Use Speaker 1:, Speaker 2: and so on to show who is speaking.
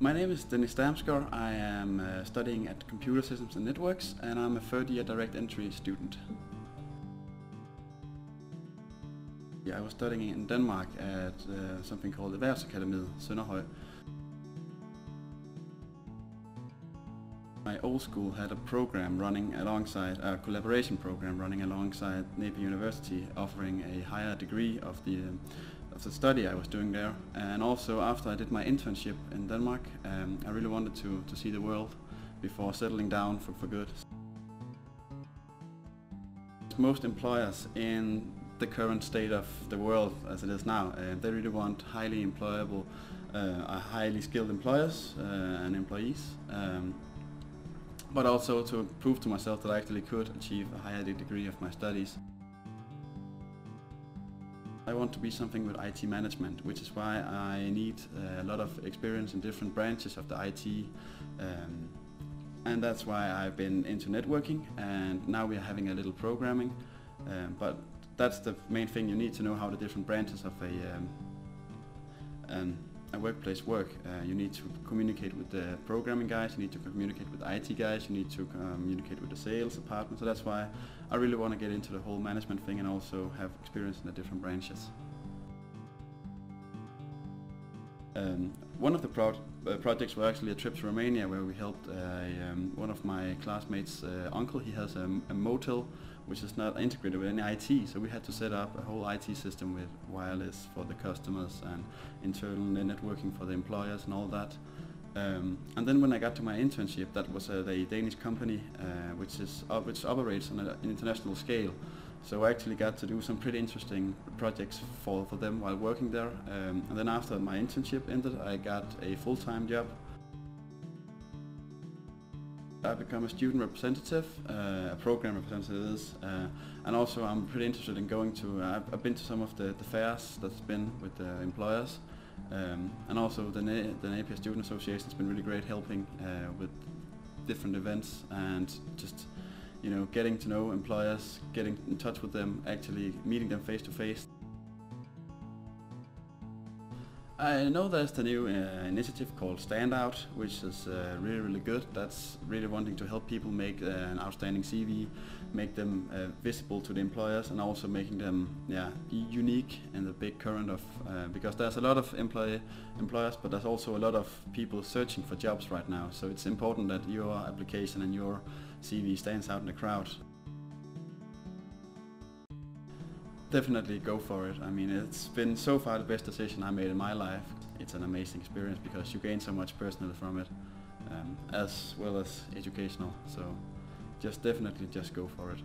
Speaker 1: My name is Dennis Damsgaard. I am studying at Computer Systems and Networks, and I'm a third year direct entry student. I was studying in Denmark at something called Erhvervsakademiet Sønderhøj. My old school had a program running alongside, a collaboration program running alongside Napier University, offering a higher degree of the study I was doing there. And also after I did my internship in Denmark, I really wanted to see the world before settling down for good. Most employers in the current state of the world as it is now, they really want highly employable, highly skilled employers and employees. But also to prove to myself that I actually could achieve a higher degree of my studies. I want to be something with IT management, which is why I need a lot of experience in different branches of the IT, and that's why I've been into networking, and now we are having a little programming, but that's the main thing. You need to know how the different branches of a workplace work. You need to communicate with the programming guys, you need to communicate with the IT guys, you need to communicate with the sales department. So that's why I really want to get into the whole management thing and also have experience in the different branches. One of the projects was actually a trip to Romania, where we helped one of my classmates' uncle. He has a motel which is not integrated with any IT, so we had to set up a whole IT system with wireless for the customers and internal networking for the employers and all that. And then when I got to my internship, that was a Danish company which operates on an international scale. So I actually got to do some pretty interesting projects for them while working there. And then after my internship ended, I got a full-time job. I become a student representative, a program representative, and also I'm pretty interested in going to, I've been to some of the fairs that's been with the employers, and also the Napier Student Association has been really great, helping with different events and just, you know, getting to know employers, getting in touch with them, actually meeting them face to face. I know there's the new initiative called Standout, which is really good. That's really wanting to help people make an outstanding CV, make them visible to the employers, and also making them unique in the big current of, because there's a lot of employers, but there's also a lot of people searching for jobs right now. So it's important that your application and your CV stands out in the crowd. Definitely go for it. I mean, it's been so far the best decision I made in my life. It's an amazing experience because you gain so much personally from it, as well as educational. So definitely just go for it.